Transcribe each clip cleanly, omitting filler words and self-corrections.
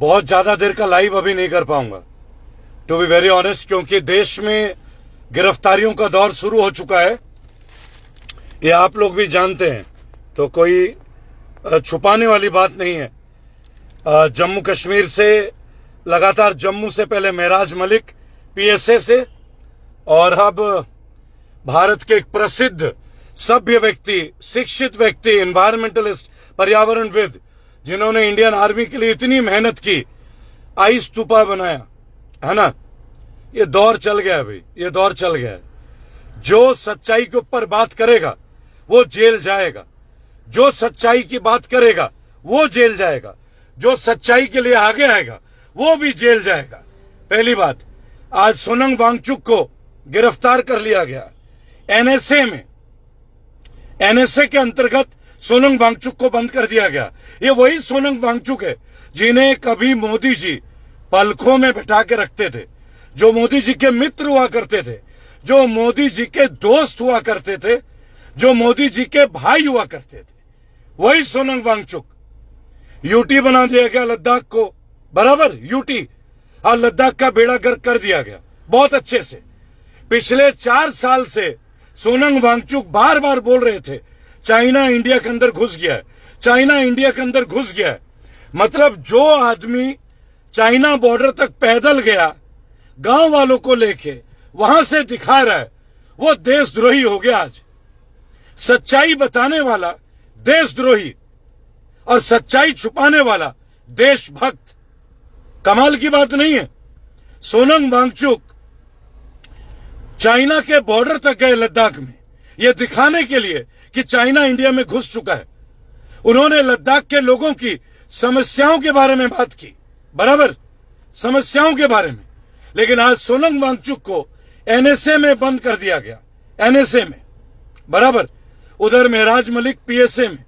बहुत ज्यादा देर का लाइव अभी नहीं कर पाऊंगा, टू बी वेरी ऑनेस्ट, क्योंकि देश में गिरफ्तारियों का दौर शुरू हो चुका है। ये आप लोग भी जानते हैं, तो कोई छुपाने वाली बात नहीं है। जम्मू कश्मीर से लगातार, जम्मू से पहले महराज मलिक पीएसए से, और अब भारत के एक प्रसिद्ध सभ्य व्यक्ति, शिक्षित व्यक्ति, एनवायरमेंटलिस्ट, पर्यावरणविद, जिन्होंने इंडियन आर्मी के लिए इतनी मेहनत की, आइस स्तूपा बनाया, है ना। ये दौर चल गया है भाई, ये दौर चल गया है। जो सच्चाई के ऊपर बात करेगा वो जेल जाएगा, जो सच्चाई की बात करेगा वो जेल जाएगा, जो सच्चाई के लिए आगे आएगा वो भी जेल जाएगा। पहली बात, आज सोनम वांगचुक को गिरफ्तार कर लिया गया एनएसए में। एनएसए के अंतर्गत सोनम वांगचुक को बंद कर दिया गया। ये वही सोनम वांगचुक है जिन्हें कभी मोदी जी पलकों में बैठा के रखते थे, जो मोदी जी के मित्र हुआ करते थे, जो मोदी जी के दोस्त हुआ करते थे, जो मोदी जी के भाई हुआ करते थे, वही सोनम वांगचुक। यूटी बना दिया गया लद्दाख को, बराबर यूटी, और लद्दाख का बेड़ा गर्क कर दिया गया बहुत अच्छे से। पिछले 4 साल से सोनम वांगचुक बार बार बोल रहे थे चाइना इंडिया के अंदर घुस गया है, चाइना इंडिया के अंदर घुस गया है। मतलब जो आदमी चाइना बॉर्डर तक पैदल गया, गांव वालों को लेके वहां से दिखा रहा है, वो देशद्रोही हो गया। आज सच्चाई बताने वाला देशद्रोही और सच्चाई छुपाने वाला देशभक्त। कमाल की बात नहीं है। सोनम वांगचुक चाइना के बॉर्डर तक गए लद्दाख में, यह दिखाने के लिए कि चाइना इंडिया में घुस चुका है। उन्होंने लद्दाख के लोगों की समस्याओं के बारे में बात की, बराबर, समस्याओं के बारे में। लेकिन आज सोनम वांगचुक को एनएसए में बंद कर दिया गया, एनएसए में, बराबर। उधर महराज मलिक पीएसए में।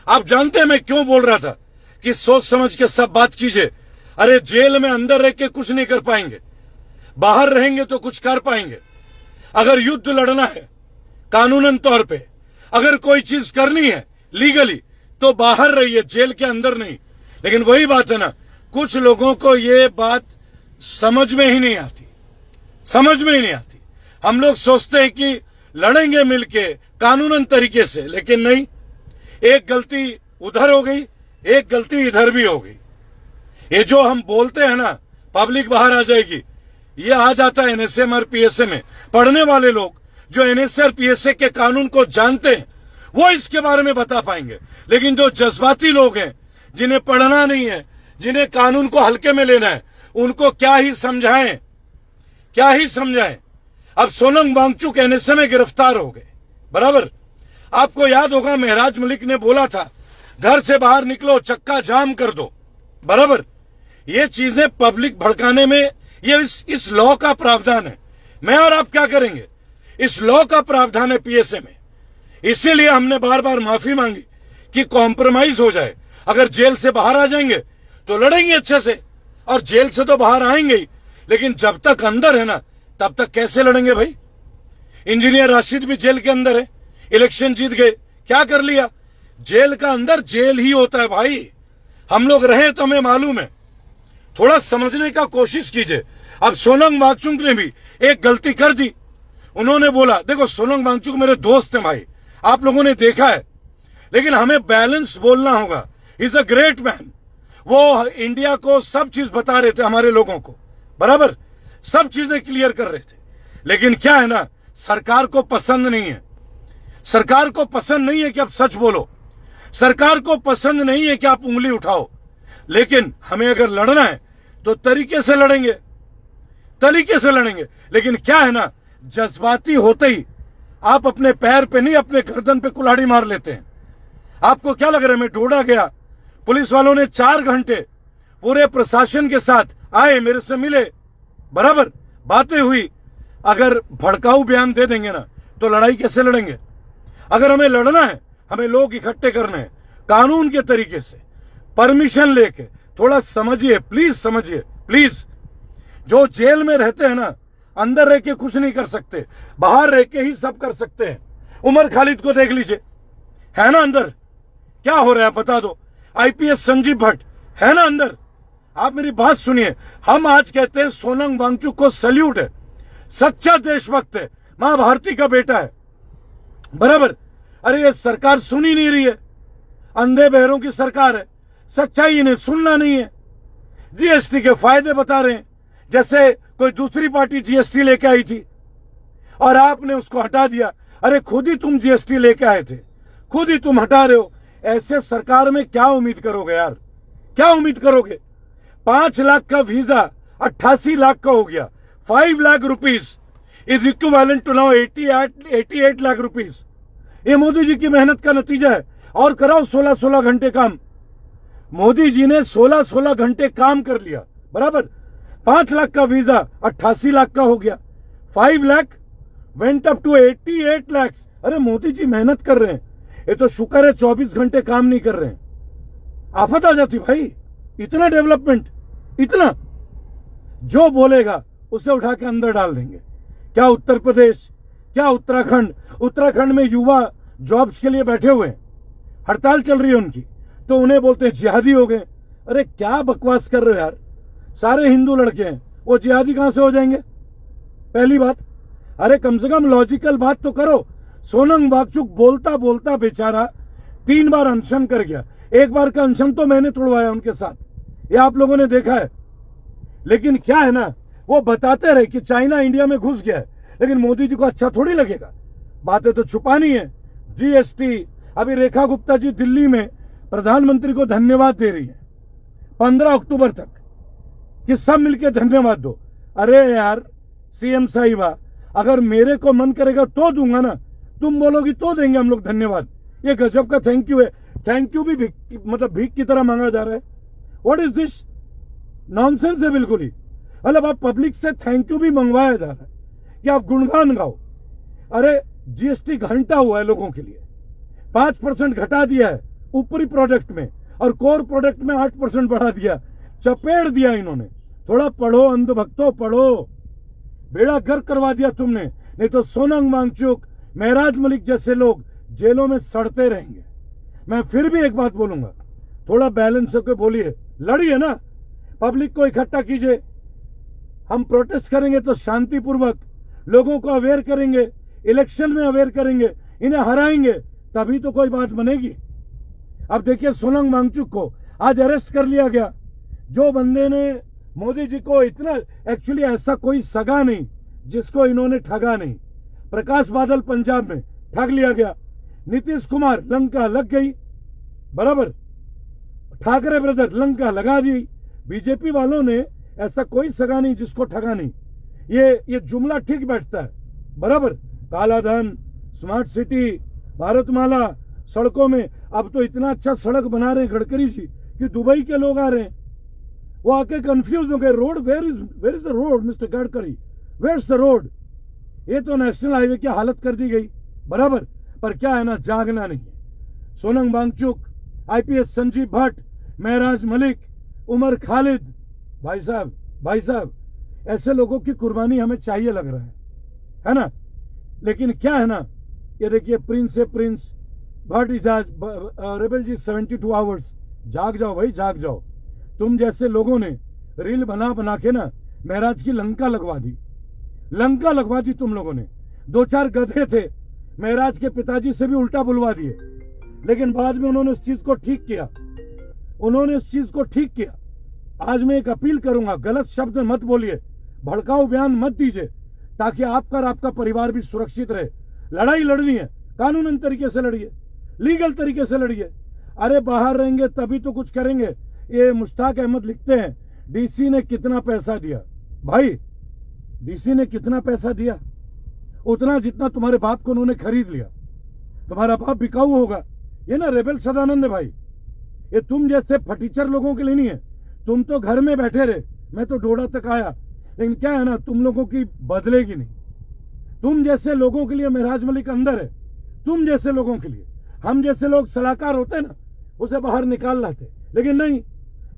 आप जानते हैं मैं क्यों बोल रहा था कि सोच समझ के सब बात कीजिए। अरे जेल में अंदर रह के कुछ नहीं कर पाएंगे, बाहर रहेंगे तो कुछ कर पाएंगे। अगर युद्ध लड़ना है कानूनन तौर पे, अगर कोई चीज करनी है लीगली, तो बाहर रहिए, जेल के अंदर नहीं। लेकिन वही बात है ना, कुछ लोगों को ये बात समझ में ही नहीं आती, समझ में ही नहीं आती। हम लोग सोचते हैं कि लड़ेंगे मिलके कानूनन तरीके से, लेकिन नहीं। एक गलती उधर हो गई, एक गलती इधर भी हो गई। ये जो हम बोलते हैं ना पब्लिक बाहर आ जाएगी, ये आ जाता है एनएसए और पीएसए में। पढ़ने वाले लोग जो एनएसए और पीएसए के कानून को जानते हैं वो इसके बारे में बता पाएंगे। लेकिन जो जज्बाती लोग हैं, जिन्हें पढ़ना नहीं है, जिन्हें कानून को हल्के में लेना है, उनको क्या ही समझाएं, क्या ही समझाएं। अब सोनम वांगचुक एनएसए में गिरफ्तार हो गए, बराबर। आपको याद होगा महराज मलिक ने बोला था घर से बाहर निकलो, चक्का जाम कर दो, बराबर। ये चीजें पब्लिक भड़काने में, ये इस लॉ का प्रावधान है। मैं और आप क्या करेंगे, इस लॉ का प्रावधान है पीएसए में। इसीलिए हमने बार बार माफी मांगी कि कॉम्प्रोमाइज हो जाए। अगर जेल से बाहर आ जाएंगे तो लड़ेंगे अच्छे से, और जेल से तो बाहर आएंगे ही, लेकिन जब तक अंदर है ना तब तक कैसे लड़ेंगे भाई। इंजीनियर राशिद भी जेल के अंदर है, इलेक्शन जीत गए, क्या कर लिया। जेल का अंदर जेल ही होता है भाई। हम लोग रहे तो हमें मालूम है, थोड़ा समझने का कोशिश कीजिए। अब सोनम वांगचुक ने भी एक गलती कर दी। उन्होंने बोला, देखो सोनम वांगचुक मेरे दोस्त हैं भाई, आप लोगों ने देखा है, लेकिन हमें बैलेंस बोलना होगा। Is a great man. वो इंडिया को सब चीज बता रहे थे, हमारे लोगों को, बराबर, सब चीजें क्लियर कर रहे थे। लेकिन क्या है ना, सरकार को पसंद नहीं है, सरकार को पसंद नहीं है कि आप सच बोलो, सरकार को पसंद नहीं है कि आप उंगली उठाओ। लेकिन हमें अगर लड़ना है तो तरीके से लड़ेंगे, तरीके से लड़ेंगे। लेकिन क्या है ना, जज्बाती होते ही आप अपने पैर पे नहीं, अपने गर्दन पे कुल्हाड़ी मार लेते हैं। आपको क्या लग रहा है, मैं ढूंढा गया, पुलिस वालों ने 4 घंटे पूरे प्रशासन के साथ आए, मेरे से मिले, बराबर, बातें हुई। अगर भड़काऊ बयान दे देंगे ना तो लड़ाई कैसे लड़ेंगे। अगर हमें लड़ना है, हमें लोग इकट्ठे करने हैं कानून के तरीके से, परमिशन लेके। थोड़ा समझिए प्लीज, समझिए प्लीज। जो जेल में रहते हैं ना, अंदर रह के कुछ नहीं कर सकते, बाहर रह के ही सब कर सकते हैं। उमर खालिद को देख लीजिए, है ना अंदर, क्या हो रहा है बता दो। आईपीएस संजीव भट्ट है ना अंदर, आप मेरी बात सुनिए। हम आज कहते हैं सोनम वांगचुक को सैल्यूट है, सच्चा देशभक्त है, मां भारती का बेटा है, बराबर। अरे ये सरकार सुन ही नहीं रही है, अंधे बहरों की सरकार है, सच्चाई इन्हें सुनना नहीं है। जीएसटी के फायदे बता रहे हैं जैसे कोई दूसरी पार्टी जीएसटी लेके आई थी और आपने उसको हटा दिया। अरे खुद ही तुम जीएसटी लेके आए थे, खुद ही तुम हटा रहे हो। ऐसे सरकार में क्या उम्मीद करोगे यार, क्या उम्मीद करोगे? 5 लाख का वीजा 88 लाख का हो गया। 5 lakh rupees is equivalent to now 88 lakh rupees. ये मोदी जी की मेहनत का नतीजा है। और कराओ 16-16 घंटे काम। मोदी जी ने 16-16 घंटे काम कर लिया, बराबर। 5 लाख का वीजा 88 लाख का हो गया। 5 lakh went up to 88 lakh. अरे मोदी जी मेहनत कर रहे हैं, ये तो शुक्र है 24 घंटे काम नहीं कर रहे हैं। आफत आ जाती भाई, इतना डेवलपमेंट, इतना। जो बोलेगा उसे उठा के अंदर डाल देंगे। क्या उत्तर प्रदेश, क्या उत्तराखंड? उत्तराखंड में युवा जॉब्स के लिए बैठे हुए हैं, हड़ताल चल रही है उनकी, तो उन्हें बोलते हैं जिहादी हो गए। अरे क्या बकवास कर रहे हो यार, सारे हिंदू लड़के हैं, वो जिहादी कहां से हो जाएंगे? पहली बात, अरे कम से कम लॉजिकल बात तो करो। सोनम वांगचुक बोलता बोलता बेचारा 3 बार अनशन कर गया। 1 बार का अनशन तो मैंने तोड़वाया उनके साथ, ये आप लोगों ने देखा है। लेकिन क्या है ना, वो बताते रहे कि चाइना इंडिया में घुस गया है, लेकिन मोदी जी को अच्छा थोड़ी लगेगा, बातें तो छुपानी है। जीएसटी, अभी रेखा गुप्ता जी दिल्ली में प्रधानमंत्री को धन्यवाद दे रही है 15 अक्टूबर तक कि सब मिलकर धन्यवाद दो। अरे यार सीएम साहिबा, अगर मेरे को मन करेगा तो दूंगा ना, तुम बोलोगी तो देंगे हम लोग धन्यवाद। ये गजब का थैंक यू है। थैंक यू भी मतलब भीख की तरह मांगा जा रहा है। What is this? नॉनसेंस है बिल्कुल ही। मतलब आप पब्लिक से थैंक यू भी मंगवाया जा रहा है कि आप गुणगान गाओ। अरे जीएसटी घंटा हुआ है लोगों के लिए, 5% घटा दिया है ऊपरी प्रोडक्ट में, और कोर प्रोडक्ट में 8% बढ़ा दिया, चपेट दिया इन्होंने। थोड़ा पढ़ो अंधभक्तों, पढ़ो। बेड़ा गर्क करवा दिया तुमने, नहीं तो सोनम वांगचुक, महराज मलिक जैसे लोग जेलों में सड़ते रहेंगे। मैं फिर भी एक बात बोलूंगा, थोड़ा बैलेंस होकर बोलिए, लड़िए ना, पब्लिक को इकट्ठा कीजिए। हम प्रोटेस्ट करेंगे तो शांतिपूर्वक, लोगों को अवेयर करेंगे, इलेक्शन में अवेयर करेंगे, इन्हें हराएंगे, तभी तो कोई बात बनेगी। अब देखिए सोनम वांगचुक को आज अरेस्ट कर लिया गया। जो बंदे ने मोदी जी को इतना, एक्चुअली ऐसा कोई सगा नहीं जिसको इन्होंने ठगा नहीं। प्रकाश बादल पंजाब में ठग लिया गया, नीतीश कुमार लंका लग गई, बराबर। ठाकरे ब्रदर लंका लगा दी। बीजेपी वालों ने ऐसा कोई सगा नहीं जिसको ठगा नहीं। ये जुमला ठीक बैठता है, बराबर। काला धन, स्मार्ट सिटी, भारतमाला, सड़कों में अब तो इतना अच्छा सड़क बना रहे हैं गडकरी जी कि दुबई के लोग आ रहे हैं, वो आके कंफ्यूज हो गए। Road, where is the road mister Gadkari, where is the road? ये तो नेशनल हाईवे की हालत कर दी गई, बराबर। पर क्या है ना, जागना नहीं है। सोनम वांगचुक, आईपीएस संजीव भट्ट, महराज मलिक, उमर खालिद, भाई साहब ऐसे लोगों की कुर्बानी हमें चाहिए लग रहा है ना। लेकिन क्या है ना, ये देखिए प्रिंस भट्ट इजाज, रेबल जी 72 आवर्स। जाग जाओ भाई, जाग जाओ। तुम जैसे लोगों ने रील बना के ना महराज की लंका लगवा दी तुम लोगों ने। 2-4 गधे थे, महराज के पिताजी से भी उल्टा बुलवा दिए, लेकिन बाद में उन्होंने उस चीज को ठीक किया। आज मैं एक अपील करूंगा, गलत शब्द मत बोलिए, भड़काऊ बयान मत दीजिए, ताकि आपका और आपका परिवार भी सुरक्षित रहे। लड़ाई लड़नी है, कानूनन तरीके से लड़िए, लीगल तरीके से लड़िए। अरे बाहर रहेंगे तभी तो कुछ करेंगे। ये मुश्ताक अहमद लिखते हैं, डीसी ने कितना पैसा दिया? भाई डीसी ने कितना पैसा दिया? उतना जितना तुम्हारे बाप को उन्होंने खरीद लिया। तुम्हारा बाप बिकाऊ होगा। ये ना रेबल सदानंद है भाई, ये तुम जैसे फटीचर लोगों के लिए नहीं है। तुम तो घर में बैठे रहे, मैं तो डोडा तक आया, लेकिन क्या है ना, तुम लोगों की बदलेगी नहीं। तुम जैसे लोगों के लिए महराज मलिक अंदर है, तुम जैसे लोगों के लिए। हम जैसे लोग सलाहकार होते ना, उसे बाहर निकाल लाते, लेकिन नहीं,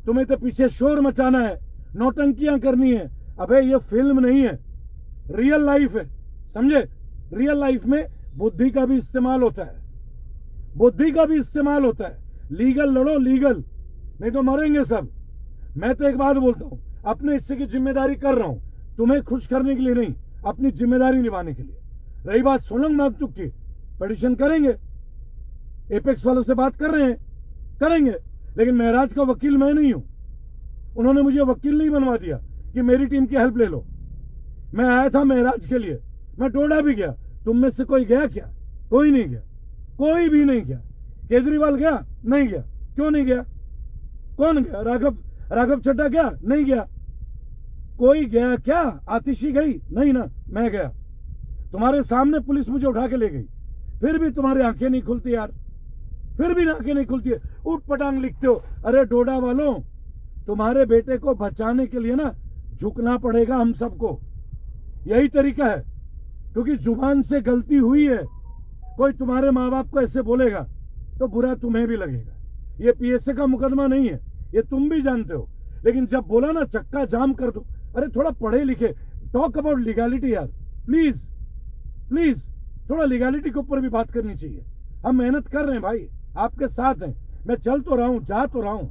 तुम्हें तो पीछे शोर मचाना है, नौटंकियां करनी है। अबे ये फिल्म नहीं है, रियल लाइफ है, समझे? रियल लाइफ में बुद्धि का भी इस्तेमाल होता है, लीगल लड़ो, लीगल, नहीं तो मरेंगे सब। मैं तो एक बात बोलता हूं, अपने हिस्से की जिम्मेदारी कर रहा हूं, तुम्हें खुश करने के लिए नहीं, अपनी जिम्मेदारी निभाने के लिए। रही बात सोनम वांगचुक की, पिटीशन करेंगे, एपेक्स वालों से बात कर रहे हैं, करेंगे, लेकिन महराज का वकील मैं नहीं हूं। उन्होंने मुझे वकील नहीं बनवा दिया कि मेरी टीम की हेल्प ले लो। मैं आया था महराज के लिए, मैं डोडा भी गया। तुम में से कोई गया क्या? कोई नहीं गया, कोई भी नहीं गया। केजरीवाल गया? नहीं गया। क्यों नहीं गया? कौन गया? राघव चड्ढा गया? नहीं गया। कोई गया क्या? आतिशी गई? नहीं ना, मैं गया। तुम्हारे सामने पुलिस मुझे उठा के ले गई, फिर भी तुम्हारी आंखें नहीं खुलती यार, फिर भी आंखें नहीं खुलती है, उठ पटांग लिखते हो। अरे डोडा वालों, तुम्हारे बेटे को बचाने के लिए ना झुकना पड़ेगा हम सबको, यही तरीका है। क्योंकि जुबान से गलती हुई है, कोई तुम्हारे माँ बाप को ऐसे बोलेगा तो बुरा तुम्हें भी लगेगा। ये पीएसए का मुकदमा नहीं है, ये तुम भी जानते हो, लेकिन जब बोला ना चक्का जाम कर दो, अरे थोड़ा पढ़े लिखे, टॉक अबाउट लीगैलिटी यार, प्लीज प्लीज, थोड़ा लीगैलिटी के ऊपर भी बात करनी चाहिए। हम मेहनत कर रहे हैं भाई, आपके साथ हैं, मैं चल तो रहा हूं, जा तो रहा हूं,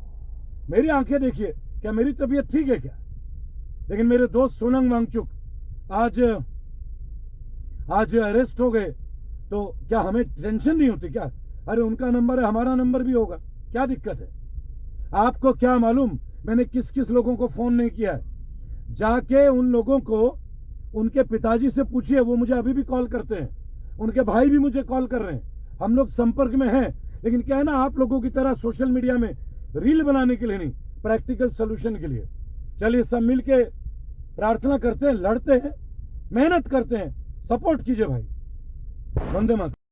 मेरी आंखें देखिए, क्या मेरी तबीयत ठीक है क्या? लेकिन मेरे दोस्त सोनम वांगचुक आज अरेस्ट हो गए, तो क्या हमें टेंशन नहीं होती क्या? अरे उनका नंबर है, हमारा नंबर भी होगा, क्या दिक्कत है? आपको क्या मालूम मैंने किस किस लोगों को फोन नहीं किया है? जाके उन लोगों को, उनके पिताजी से पूछिए, वो मुझे अभी भी कॉल करते हैं, उनके भाई भी मुझे कॉल कर रहे हैं, हम लोग संपर्क में हैं। लेकिन क्या है ना, आप लोगों की तरह सोशल मीडिया में रील बनाने के लिए नहीं, प्रैक्टिकल सोल्यूशन के लिए। चलिए सब मिलके प्रार्थना करते हैं, लड़ते हैं, मेहनत करते हैं, सपोर्ट कीजिए भाई। वंदे मातरम।